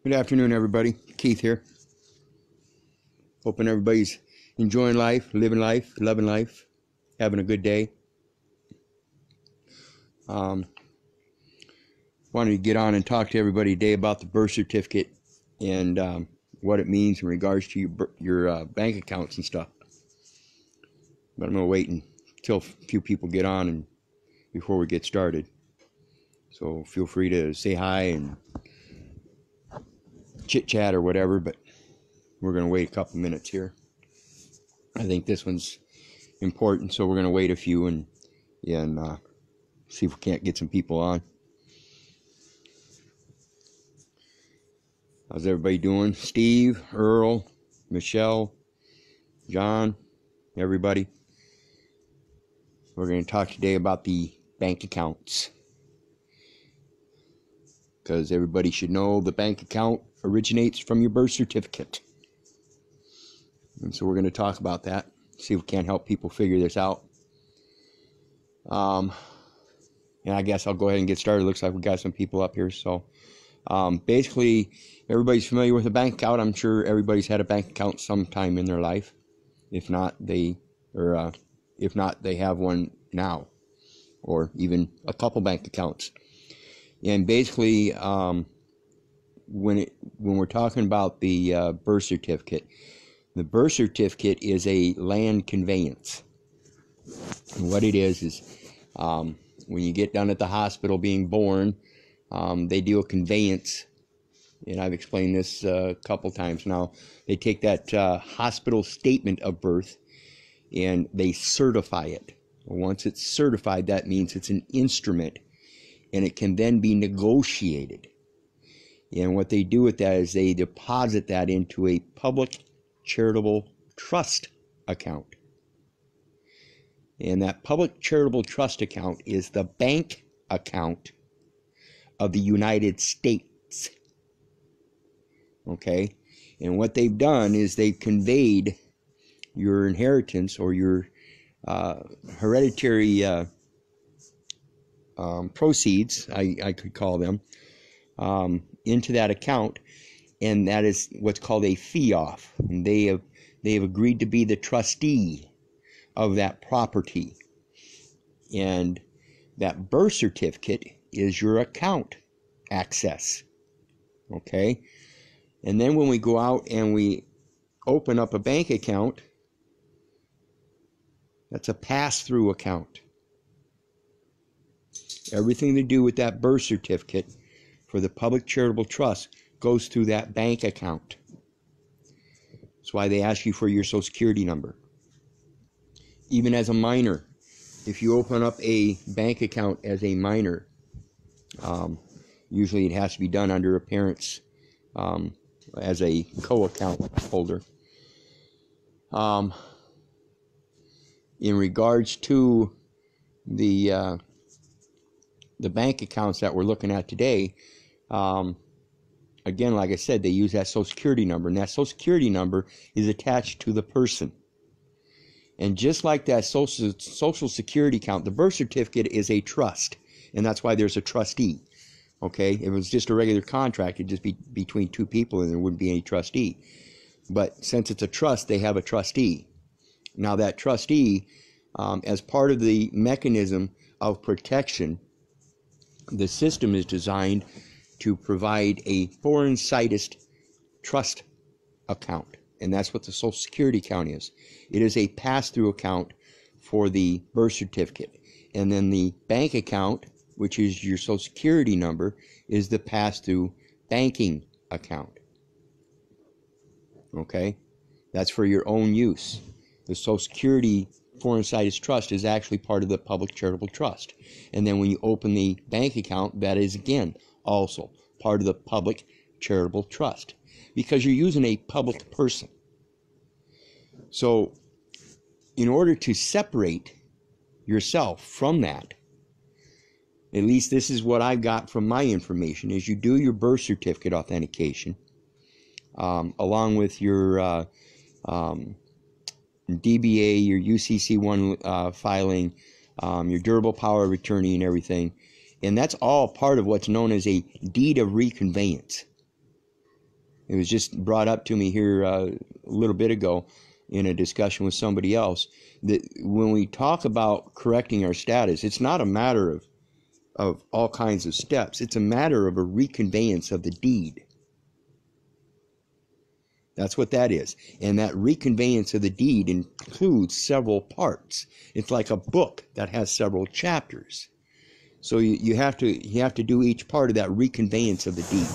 Good afternoon, everybody. Keith here. Hoping everybody's enjoying life, living life, loving life, having a good day. Wanted to get on and talk to everybody today about the birth certificate and what it means in regards to your bank accounts and stuff. But I'm going to wait until a few people get on and before we get started. So feel free to say hi and chit chat or whatever, but we're going to wait a couple minutes here. I think this one's important, so we're going to wait a few and see if we can't get some people on. How's everybody doing? Steve, Earl, Michelle, John, everybody. We're going to talk today about the bank accounts, because everybody should know the bank account originates from your birth certificate. And so we're going to talk about that, see if we can't help people figure this out. And I guess I'll go ahead and get started. Looks like we got some people up here. So basically, everybody's familiar with a bank account. I'm sure everybody's had a bank account sometime in their life. If not, they have one now, or even a couple bank accounts. And basically, when we're talking about the birth certificate, the birth certificate is a land conveyance. And what it is when you get down at the hospital being born, they do a conveyance. And I've explained this a couple times now. They take that hospital statement of birth and they certify it. Once it's certified, that means it's an instrument and it can then be negotiated. And what they do with that is they deposit that into a public charitable trust account. And that public charitable trust account is the bank account of the United States. Okay? And what they've done is they've conveyed your inheritance or your hereditary proceeds, I could call them, into that account. And that is what's called a fee-off. And they have agreed to be the trustee of that property. And that birth certificate is your account access. Okay? And then when we go out and we open up a bank account, that's a pass-through account. Everything to do with that birth certificate for the public charitable trust goes through that bank account. That's why they ask you for your Social Security number. Even as a minor, if you open up a bank account as a minor, usually it has to be done under a parent's as a co-account holder. In regards to the bank accounts that we're looking at today, again, like I said, they use that Social Security number, and that Social Security number is attached to the person. And just like that Social Security account, the birth certificate is a trust, and that's why there's a trustee. Okay, if it was just a regular contract, it'd just be between two people, and there wouldn't be any trustee. But since it's a trust, they have a trustee. Now that trustee, as part of the mechanism of protection, the system is designed to provide a foreign situs trust account. And that's what the Social Security account is. It is a pass-through account for the birth certificate. And then the bank account, which is your Social Security number, is the pass-through banking account. Okay? That's for your own use. The Social Security Foreign Situs Trust is actually part of the public charitable trust. And then when you open the bank account, that is again also part of the public charitable trust, because you're using a public person. So in order to separate yourself from that, at least this is what I got from my information, is you do your birth certificate authentication along with your DBA, your UCC1 filing, your durable power of attorney and everything. And that's all part of what's known as a deed of reconveyance. It was just brought up to me here a little bit ago in a discussion with somebody else, that when we talk about correcting our status, it's not a matter of all kinds of steps. It's a matter of a reconveyance of the deed. That's what that is. And that reconveyance of the deed includes several parts. It's like a book that has several chapters. So you have to do each part of that reconveyance of the deed.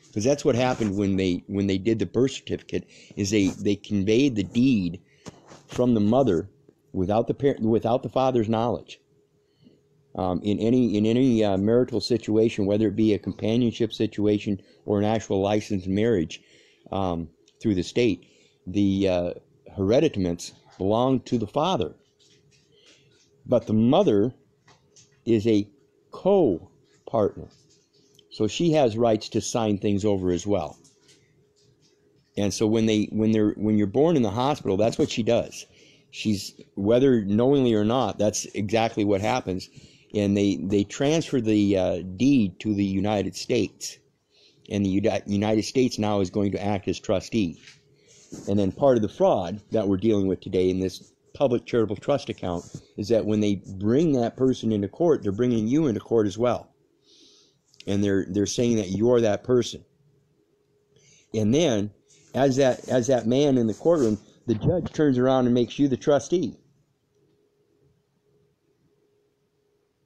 Because that's what happened when they did the birth certificate, is they conveyed the deed from the mother without the father's knowledge. In any marital situation, whether it be a companionship situation or an actual licensed marriage through the state, the hereditaments belong to the father, but the mother is a co-partner, so she has rights to sign things over as well. And so when you're born in the hospital, that's what she does. She's, whether knowingly or not, that's exactly what happens. And they transfer the deed to the United States. And the United States now is going to act as trustee. And then part of the fraud that we're dealing with today in this public charitable trust account is that when they bring that person into court, they're bringing you into court as well. And they're saying that you're that person. And then, as that man in the courtroom, the judge turns around and makes you the trustee.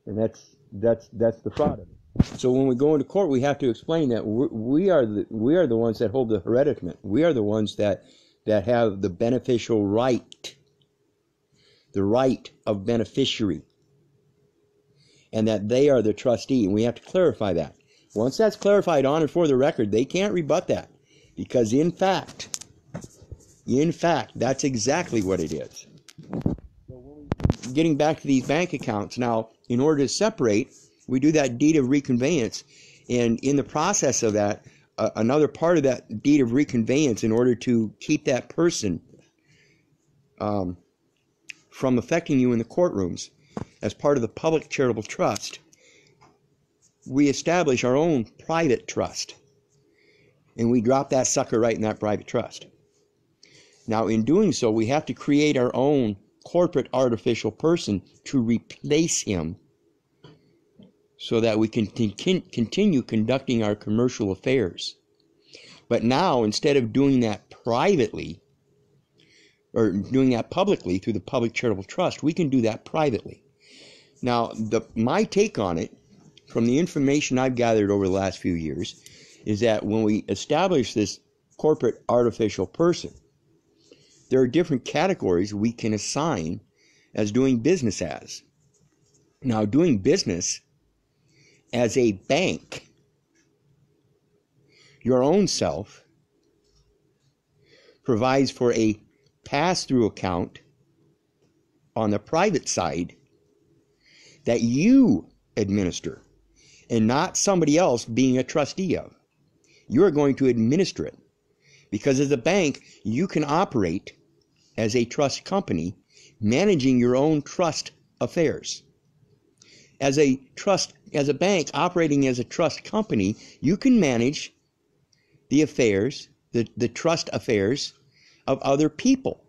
And that's the fraud of it. So when we go into court, we have to explain that we are the ones that hold the hereditament. We are the ones that have the beneficial right, the right of beneficiary, and that they are the trustee. And we have to clarify that. Once that's clarified on and for the record, they can't rebut that, because in fact, that's exactly what it is. So getting back to these bank accounts now, in order to separate, we do that deed of reconveyance, and in the process of that, another part of that deed of reconveyance, in order to keep that person from affecting you in the courtrooms, as part of the public charitable trust, we establish our own private trust, and we drop that sucker right in that private trust. Now, in doing so, we have to create our own corporate artificial person to replace him, so that we can continue conducting our commercial affairs. But now, instead of doing that privately, or doing that publicly through the public charitable trust, we can do that privately. Now, my take on it, from the information I've gathered over the last few years, is that when we establish this corporate artificial person, there are different categories we can assign as doing business as. Now, doing business as a bank, your own self provides for a pass-through account on the private side that you administer, and not somebody else being a trustee of. You're going to administer it, because as a bank, you can operate as a trust company, managing your own trust affairs. As a bank operating as a trust company, you can manage the affairs, the trust affairs of other people.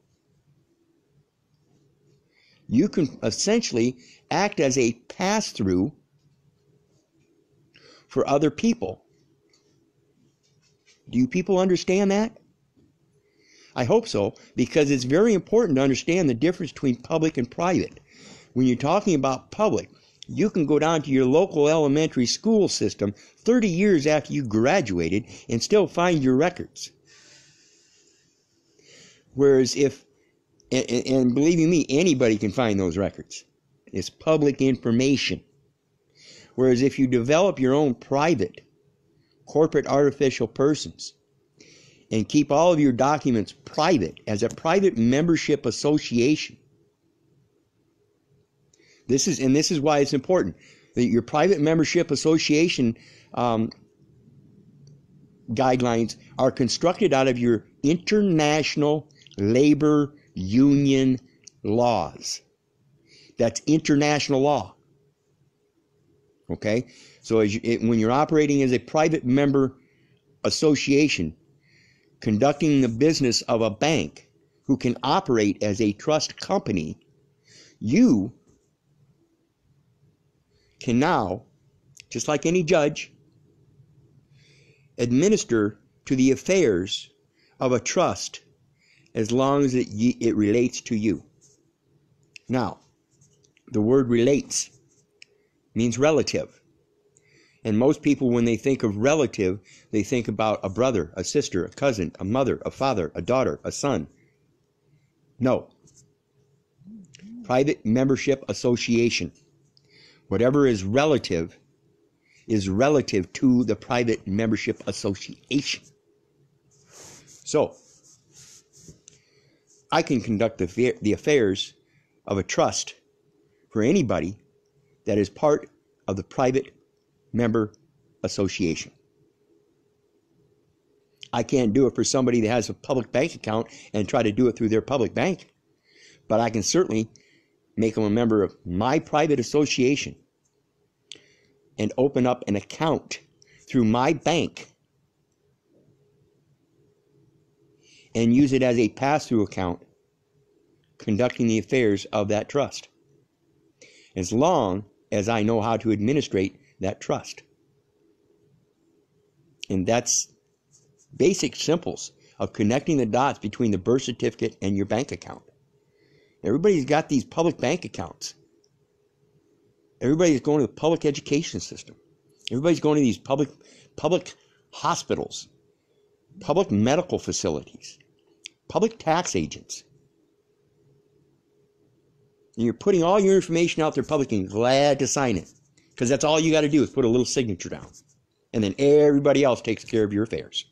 You can essentially act as a pass-through for other people. Do you people understand that? I hope so, because it's very important to understand the difference between public and private. When you're talking about public, you can go down to your local elementary school system 30 years after you graduated and still find your records. Whereas and believe you me, anybody can find those records. It's public information. Whereas if you develop your own private, corporate artificial persons, and keep all of your documents private as a private membership association, this is why it's important that your private membership association guidelines are constructed out of your international labor union laws. That's international law. Okay? So when you're operating as a private member association, conducting the business of a bank who can operate as a trust company, you can now, just like any judge, administer to the affairs of a trust as long as it relates to you. Now, the word relates means relative. And most people, when they think of relative, they think about a brother, a sister, a cousin, a mother, a father, a daughter, a son. No. Private membership association. Whatever is relative to the private membership association. So, I can conduct the affairs of a trust for anybody that is part of the private member association. I can't do it for somebody that has a public bank account and try to do it through their public bank, but I can certainly make them a member of my private association and open up an account through my bank and use it as a pass-through account conducting the affairs of that trust, as long as I know how to administrate that trust. And that's basic simples of connecting the dots between the birth certificate and your bank account. Everybody's got these public bank accounts. Everybody's going to the public education system. Everybody's going to these public hospitals, public medical facilities, public tax agents. And you're putting all your information out there public and glad to sign it. Because that's all you got to do is put a little signature down. And then everybody else takes care of your affairs.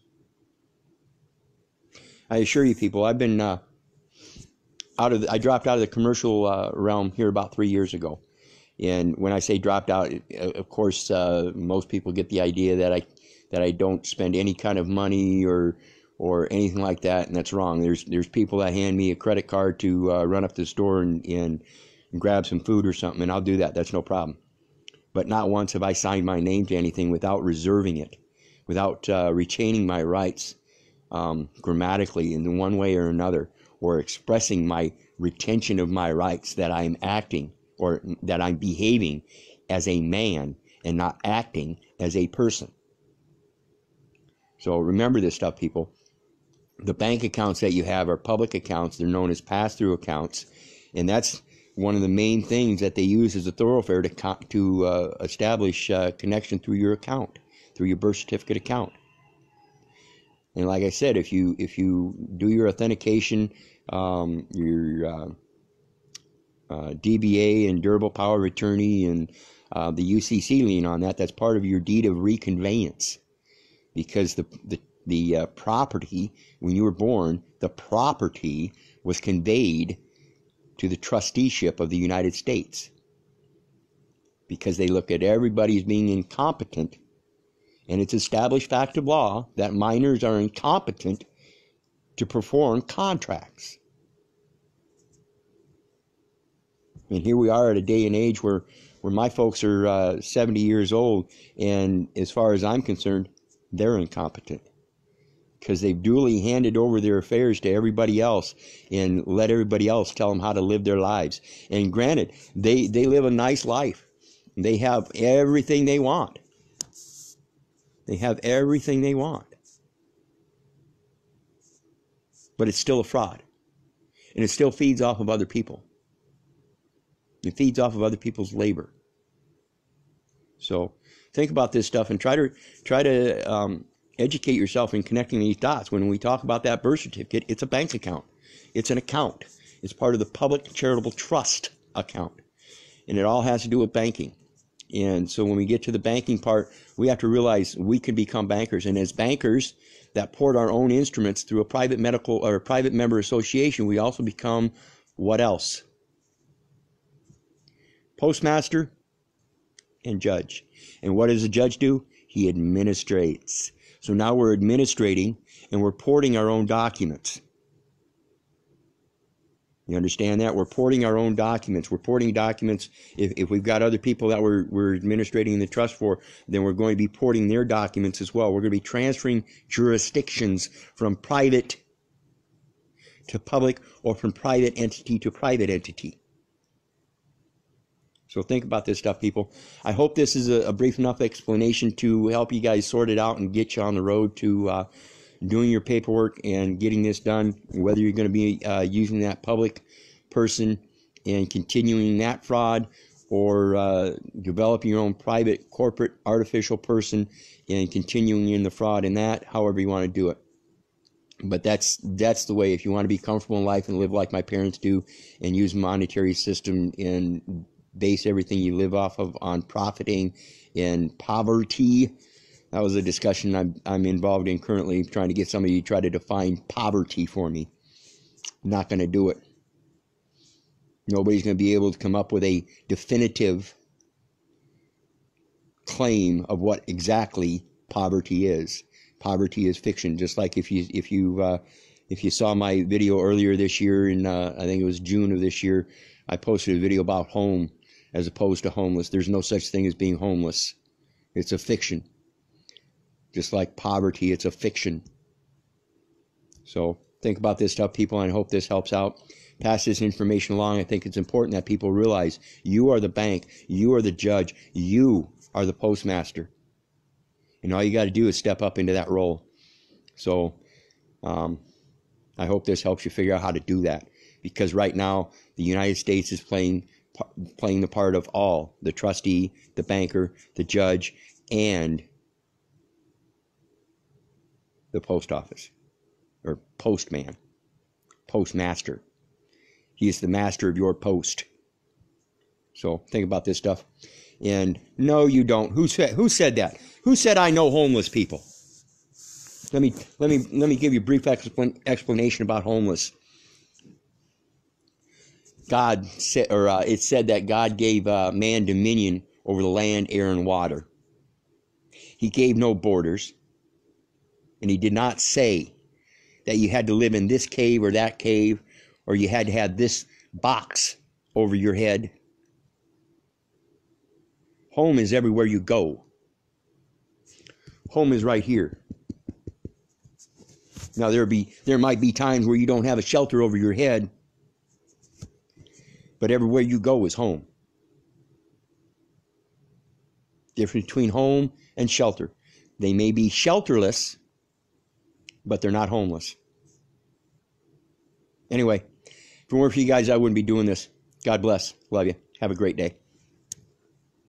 I assure you people, I've been I dropped out of the commercial realm here about 3 years ago. And when I say dropped out, of course, most people get the idea that I don't spend any kind of money or anything like that, and that's wrong. There's people that hand me a credit card to run up to the store and grab some food or something, and I'll do that. That's no problem. But not once have I signed my name to anything without reserving it, without retaining my rights grammatically in one way or another, or expressing my retention of my rights that I'm acting or that I'm behaving as a man and not acting as a person. So remember this stuff, people. The bank accounts that you have are public accounts. They're known as pass-through accounts, and that's one of the main things that they use as a thoroughfare to establish connection through your account, through your birth certificate account. And like I said, if you do your authentication, your DBA and durable power of attorney and the UCC lien on that, that's part of your deed of reconveyance, because the property, when you were born, the property was conveyed to the trusteeship of the United States, because they look at everybody as being incompetent, and it's established fact of law that minors are incompetent to perform contracts. And here we are at a day and age where my folks are 70 years old, and as far as I'm concerned, they're incompetent, because they've duly handed over their affairs to everybody else and let everybody else tell them how to live their lives. And granted, they live a nice life. They have everything they want. They have everything they want. But it's still a fraud. And it still feeds off of other people. It feeds off of other people's labor. So think about this stuff and try to educate yourself in connecting these dots. When we talk about that birth certificate, it's a bank account. It's an account. It's part of the public charitable trust account. And it all has to do with banking. And so when we get to the banking part, we have to realize we can become bankers. And as bankers that port our own instruments through a private medical or a private member association, we also become what else? Postmaster and judge. And what does a judge do? He administrates. So now we're administrating and we're porting our own documents. You understand that? We're porting our own documents. We're porting documents. If we've got other people that we're administrating the trust for, then we're going to be porting their documents as well. We're going to be transferring jurisdictions from private to public, or from private entity to private entity. So think about this stuff, people. I hope this is a brief enough explanation to help you guys sort it out and get you on the road to doing your paperwork and getting this done, whether you're going to be using that public person and continuing that fraud, or developing your own private, corporate, artificial person and continuing in the fraud in that, however you want to do it. But that's the way. If you want to be comfortable in life and live like my parents do and use a monetary system and base everything you live off of on profiting and poverty. That was a discussion I'm involved in currently, trying to get somebody to try to define poverty for me. I'm not going to do it. Nobody's going to be able to come up with a definitive claim of what exactly poverty is. Poverty is fiction. Just like if you saw my video earlier this year, in I think it was June of this year, I posted a video about home as opposed to homeless. There's no such thing as being homeless. It's a fiction. Just like poverty, it's a fiction. So think about this stuff, people, and I hope this helps out. Pass this information along. I think it's important that people realize you are the bank, you are the judge, you are the postmaster. And all you got to do is step up into that role. So I hope this helps you figure out how to do that. Because right now, the United States is playing the part of all: the trustee, the banker, the judge, and the post office, or postman, postmaster. He is the master of your post. So think about this stuff. And no, you don't. Who said that? Who said I know homeless people? Let me give you a brief explanation about homeless. God said, or it said that God gave man dominion over the land, air, and water. He gave no borders. And he did not say that you had to live in this cave or that cave, or you had to have this box over your head. Home is everywhere you go. Home is right here. Now there might be times where you don't have a shelter over your head, but everywhere you go is home. Difference between home and shelter. They may be shelterless, but they're not homeless. Anyway, if it weren't for you guys, I wouldn't be doing this. God bless. Love you. Have a great day.